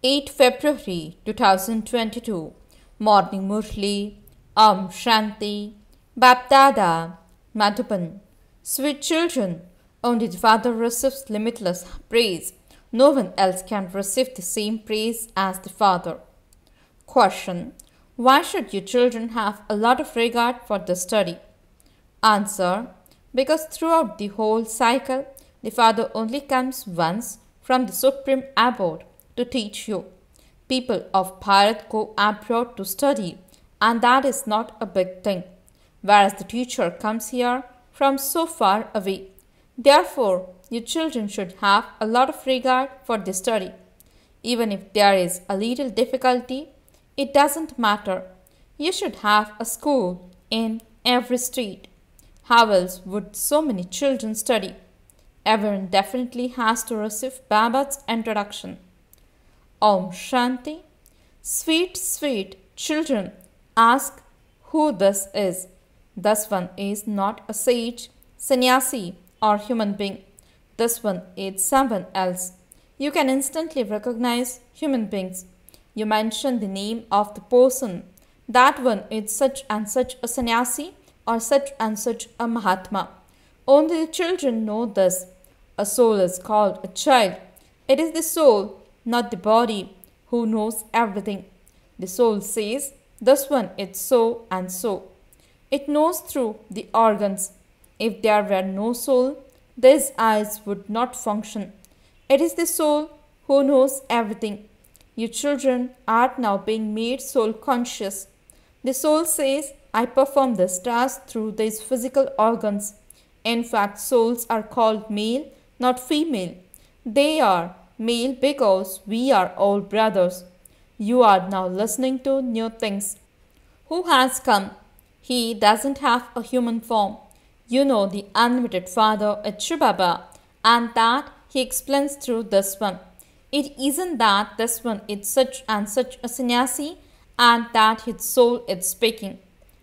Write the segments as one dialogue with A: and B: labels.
A: 8 February 2022 Morning Murli Shanti BapDada Madhuban. Sweet children, only the Father receives limitless praise. No one else can receive the same praise as the Father. Question: why should you children have a lot of regard for the study? Answer: because throughout the whole cycle, the Father only comes once from the Supreme Abode to teach you. People of Bharat go abroad to study, and that is not a big thing, whereas the teacher comes here from so far away. Therefore, you children should have a lot of regard for the study. Even if there is a little difficulty, it doesn't matter. You should have a school in every street. How else would so many children study? Everyone definitely has to receive Baba's introduction. Om Shanti. Sweet, sweet children, ask who this is. This one is not a sage, sannyasi, or human being. This one is someone else. You can instantly recognize human beings. You mention the name of the person. That one is such and such a sannyasi or such and such a Mahatma. Only the children know this. A soul is called a child. It is the soul, not the body, who knows everything. The soul says, this one is so and so. It knows through the organs. If there were no soul, these eyes would not function. It is the soul who knows everything. You children are now being made soul conscious. The soul says, I perform this task through these physical organs. In fact, souls are called male, not female. They are male because we are all brothers. You are now listening to new things. Who has come? He doesn't have a human form. You know the unlimited Father at shivbaba, and that he explains through this one. It isn't that this one is such and such a sannyasi and that his soul is speaking.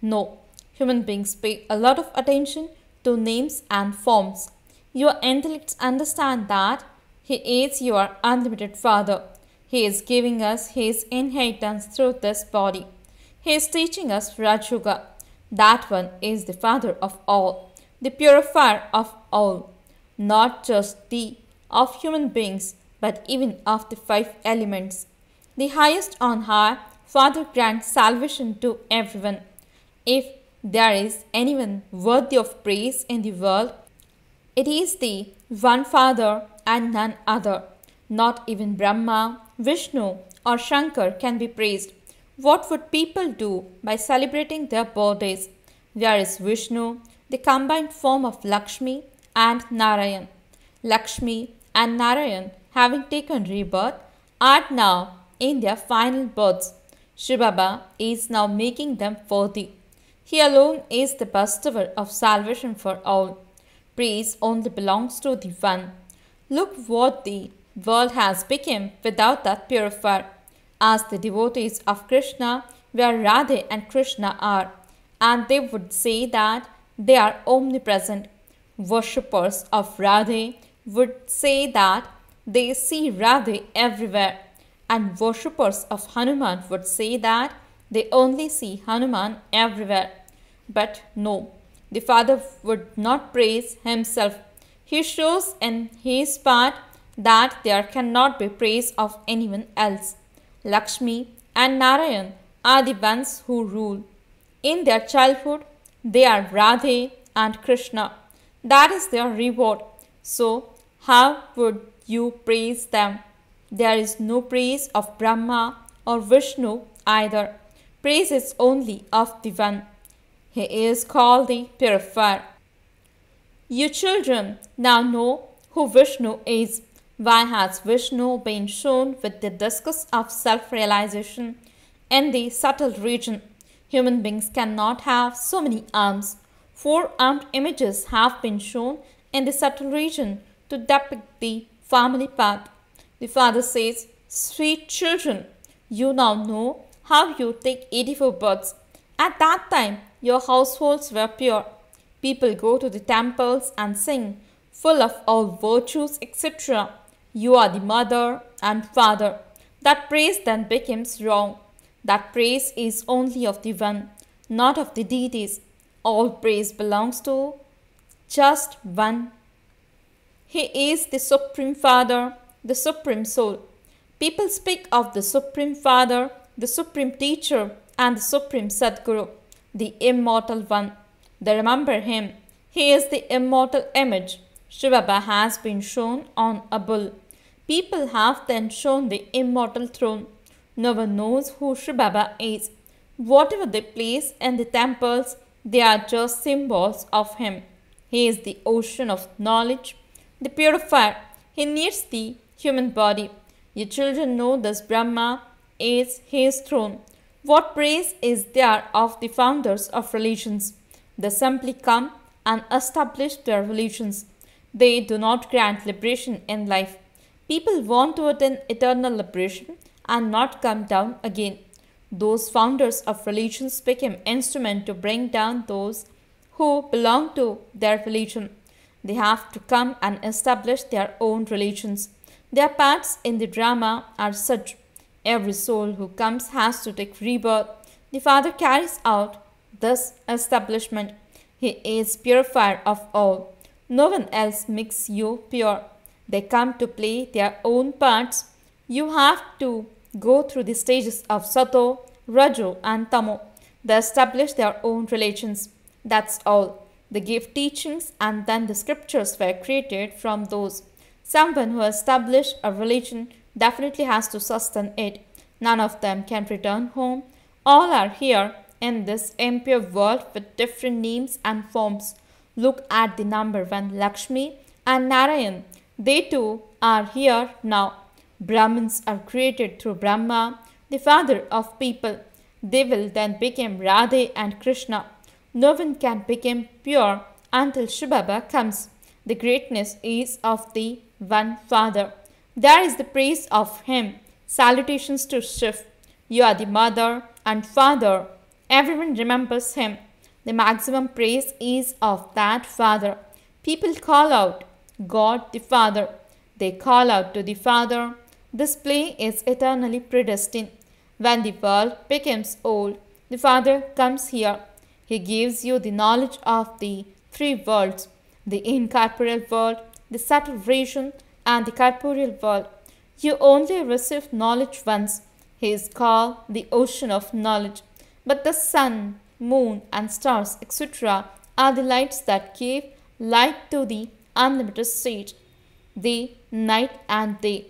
A: No, human beings pay a lot of attention to names and forms. Your intellects understand that he is your unlimited Father. He is giving us his inheritance through this body. He is teaching us Rajuga. That one is the Father of all, the purifier of all, not just the of human beings, but even of the 5 elements. The highest on high, Father grants salvation to everyone. If there is anyone worthy of praise in the world, it is the one Father and none other. Not even Brahma, Vishnu, or Shankar can be praised. What would people do by celebrating their birthdays? There is Vishnu, the combined form of Lakshmi and Narayan. Lakshmi and Narayan, having taken rebirth, are now in their final births. Shivbaba is now making them worthy. He alone is the bestower of salvation for all. Praise only belongs to the One. Look what the world has become without that purifier. Ask the devotees of Krishna where Radhe and Krishna are, and they would say that they are omnipresent. Worshippers of Radhe would say that they see Radhe everywhere, and worshippers of Hanuman would say that they only see Hanuman everywhere. But no, the Father would not praise himself. He shows in his part that there cannot be praise of anyone else. Lakshmi and Narayan are the ones who rule. In their childhood, they are Radhe and Krishna. That is their reward. So, how would you praise them? There is no praise of Brahma or Vishnu either. Praise is only of the One. He is called the purifier. You children now know who Vishnu is. Why has Vishnu been shown with the discus of self-realization in the subtle region? Human beings cannot have so many arms. 4-armed images have been shown in the subtle region to depict the family path. The Father says, sweet children, you now know how you take 84 births. At that time, your households were pure. People go to the temples and sing, full of all virtues, etc. You are the mother and father. That praise then becomes wrong. That praise is only of the one, not of the deities. All praise belongs to just one. He is the Supreme Father, the Supreme Soul. People speak of the Supreme Father, the Supreme Teacher, and the Supreme Sadguru, the Immortal One. They remember him. He is the immortal image. Shivbaba has been shown on a bull. People have then shown the immortal throne. No one knows who Shivbaba is. Whatever they place in the temples, they are just symbols of him. He is the ocean of knowledge, the purifier. He needs the human body. Your children know this Brahma is his throne. What praise is there of the founders of religions? They simply come and establish their religions. They do not grant liberation in life. People want to attain eternal liberation and not come down again. Those founders of religions became instruments to bring down those who belong to their religion. They have to come and establish their own religions. Their paths in the drama are such. Every soul who comes has to take rebirth. The Father carries out this establishment. He is purifier of all. No one else makes you pure. They come to play their own parts. You have to go through the stages of Sato, Rajo, and Tamo. They establish their own religions. That's all. They give teachings and then the scriptures were created from those. Someone who established a religion definitely has to sustain it. None of them can return home. All are here in this impure world with different names and forms. Look at the number one, Lakshmi and Narayan. They too are here now. Brahmins are created through Brahma, the father of people. They will then become Radhe and Krishna. No one can become pure until Shivbaba comes. The greatness is of the one Father. There is the praise of him. Salutations to Shiv. You are the mother and father. Everyone remembers him. The maximum praise is of that Father. People call out, God the Father. They call out to the Father. This play is eternally predestined. When the world becomes old, the Father comes here. He gives you the knowledge of the three worlds, the incorporeal world, the subtle region, and the corporeal world. You only receive knowledge once. He is called the ocean of knowledge. But the sun, moon, and stars, etc., are the lights that give light to the unlimited stage. The night and day.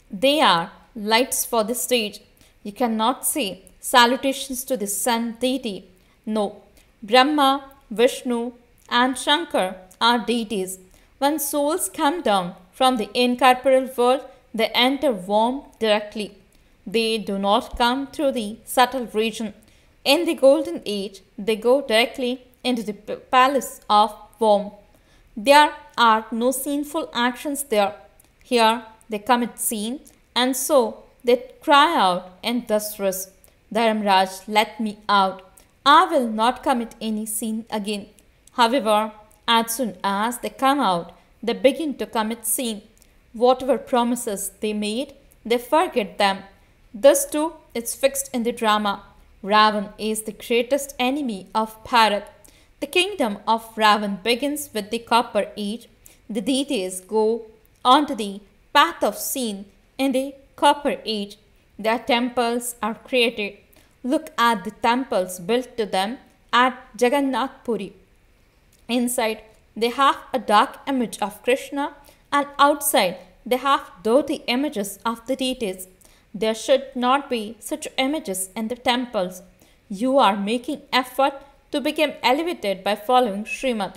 A: They are lights for the stage. You cannot say salutations to the sun deity. No. Brahma, Vishnu, and Shankar are deities. When souls come down from the incorporeal world, they enter warm directly. They do not come through the subtle region. In the golden age, they go directly into the palace of warm. There are no sinful actions there. Here they commit sin, and so they cry out in distress, Dharamraj, let me out. I will not commit any sin again. However, as soon as they come out, they begin to commit sin. Whatever promises they made, they forget them. This too is fixed in the drama. Ravan is the greatest enemy of Bharat. The kingdom of Ravan begins with the Copper Age. The deities go onto the path of sin in the Copper Age. Their temples are created. Look at the temples built to them at Jagannath Puri. Inside, they have a dark image of Krishna, and outside, they have dirty images of the deities. There should not be such images in the temples. You are making effort to become elevated by following Srimad.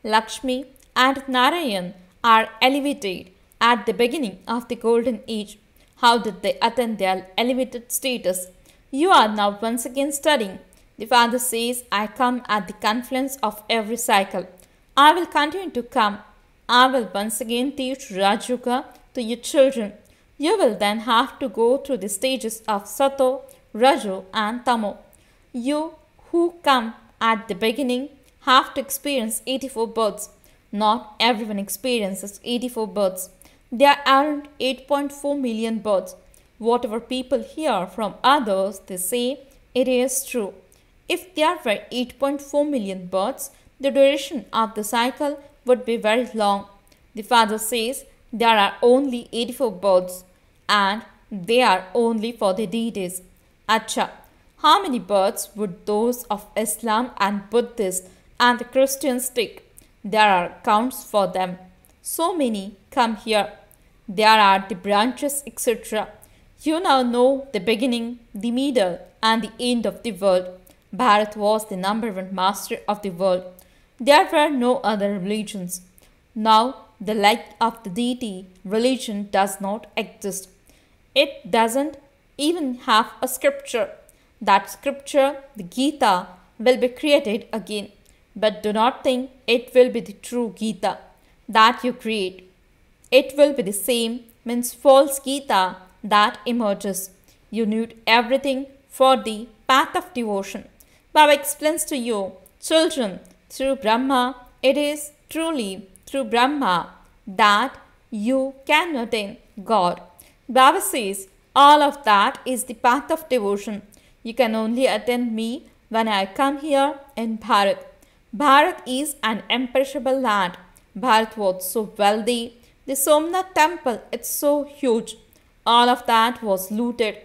A: Lakshmi and Narayan are elevated at the beginning of the Golden Age. How did they attain their elevated status? You are now once again studying. The Father says, I come at the confluence of every cycle. I will continue to come. I will once again teach Rajuga to your children. You will then have to go through the stages of Sato, Rajo, and Tamo. You who come at the beginning have to experience 84 births. Not everyone experiences 84 births. There aren't 8.4 million births. Whatever people hear from others, they say it is true. If there were 8.4 million births, the duration of the cycle would be very long. The father says there are only 84 births and they are only for the deities. Acha, how many births would those of Islam and Buddhists and the Christians take? There are counts for them. So many come here. There are the branches, etc. You now know the beginning, the middle, and the end of the world. Bharat was the number one master of the world. There were no other religions. Now, the light of the deity religion does not exist. It doesn't even have a scripture. That scripture, the Gita, will be created again. But do not think it will be the true Gita that you create. It will be the same, means false Gita that emerges. You need everything for the path of devotion. Baba explains to you, children, through Brahma, it is truly through Brahma that you can attain God. Baba says, all of that is the path of devotion. You can only attain me when I come here in Bharat. Bharat is an imperishable land. Bharat was so wealthy. The Somnath temple, it's so huge. All of that was looted.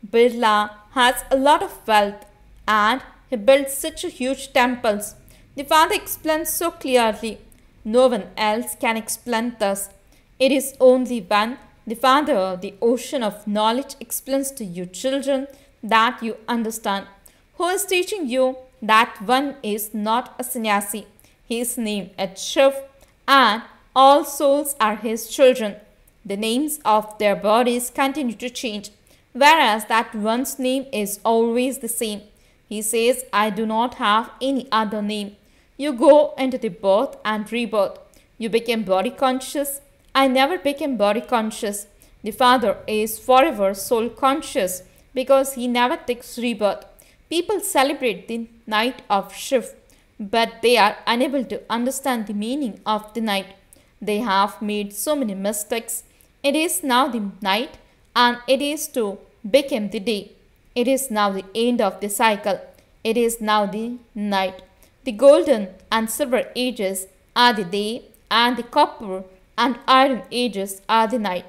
A: Birla has a lot of wealth and he built such huge temples. The father explains so clearly. No one else can explain this. It is only when the father, the ocean of knowledge, explains to you children that you understand. Who is teaching you that one is not a sannyasi? His name is Shiv and all souls are his children. The names of their bodies continue to change, whereas that one's name is always the same. He says, I do not have any other name. You go into the birth and rebirth. You became body conscious. I never became body conscious. The Father is forever soul conscious because he never takes rebirth. People celebrate the night of Shiv, but they are unable to understand the meaning of the night. They have made so many mistakes. It is now the night and it is to become the day. It is now the end of the cycle. It is now the night. The golden and silver ages are the day and the copper and iron ages are the night.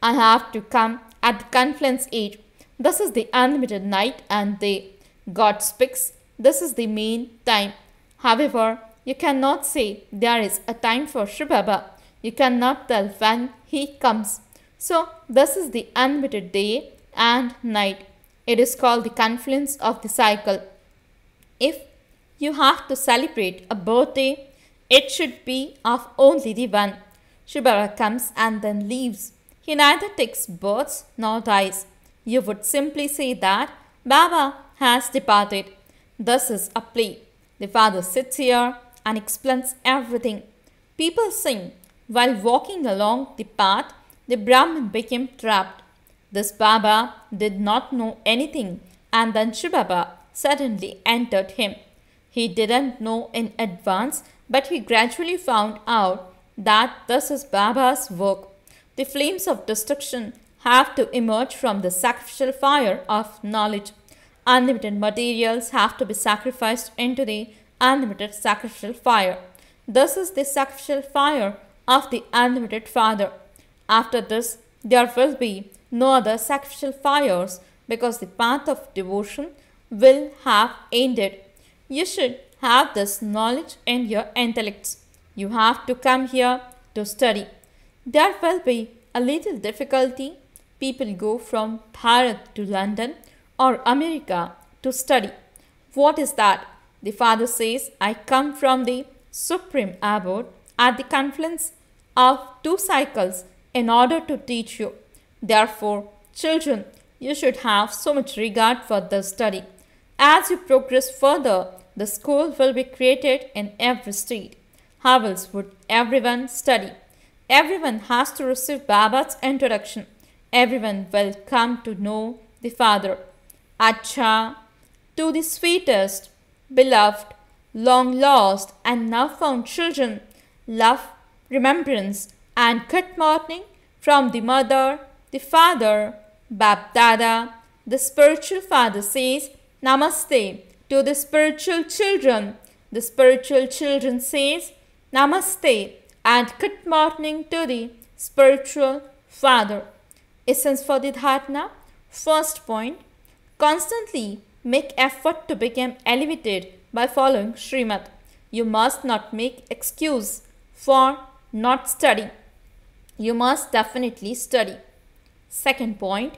A: I have to come at the confluence age. This is the unlimited night and day. God speaks. This is the main time. However, you cannot say there is a time for shivbaba. You cannot tell when he comes. So, this is the unlimited day and night. It is called the confluence of the cycle. If you have to celebrate a birthday, it should be of only the one. Shivbaba comes and then leaves. He neither takes births nor dies. You would simply say that Baba has departed. This is a play. The father sits here and explains everything. People sing. While walking along the path, the Brahmin became trapped. This Baba did not know anything and then Shivbaba suddenly entered him. He didn't know in advance, but he gradually found out that this is Baba's work. The flames of destruction have to emerge from the sacrificial fire of knowledge. Unlimited materials have to be sacrificed into the unlimited sacrificial fire. This is the sacrificial fire of the unlimited Father. After this, there will be no other sacrificial fires because the path of devotion will have ended. You should have this knowledge in your intellects. You have to come here to study. There will be a little difficulty. People go from Bharat to London or America to study. What is that? The father says, I come from the supreme abode at the confluence of two cycles in order to teach you. Therefore, children, you should have so much regard for the study. As you progress further, the school will be created in every state. How else would everyone study? Everyone has to receive Baba's introduction. Everyone will come to know the Father. Acha, to the sweetest, beloved, long lost and now found children, love, remembrance and good morning from the mother, the father, BapDada, the spiritual father, says Namaste to the spiritual children. The spiritual children says Namaste and good morning to the spiritual father. Essence for the dharana. First point, constantly make effort to become elevated by following Srimad. You must not make excuse for not studying. You must definitely study. Second point,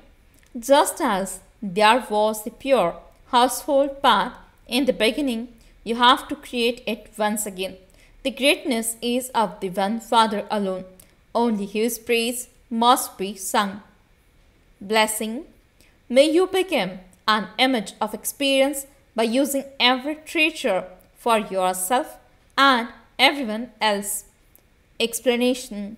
A: just as there was a pure household path in the beginning, you have to create it once again. The greatness is of the one Father alone. Only His praise must be sung. Blessing. May you become an image of experience by using every treasure for yourself and everyone else. Explanation.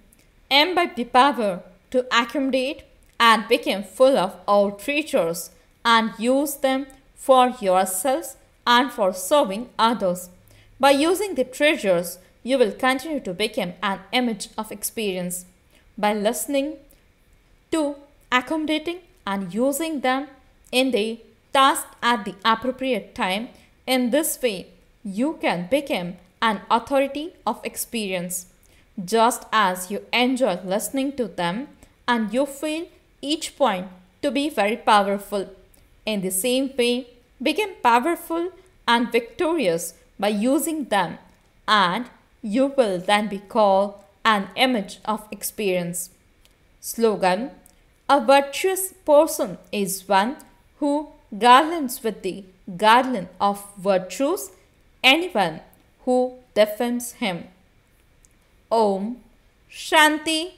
A: Imbibe the power to accommodate and become full of all treasures and use them for yourselves and for serving others. By using the treasures, you will continue to become an image of experience. By listening to, accommodating and using them in the task at the appropriate time, in this way, you can become an authority of experience. Just as you enjoy listening to them and you feel each point to be very powerful, in the same way, become powerful and victorious by using them, and you will then be called an image of experience. Slogan. A virtuous person is one who garlands with the garland of virtues anyone who defames him. Om Shanti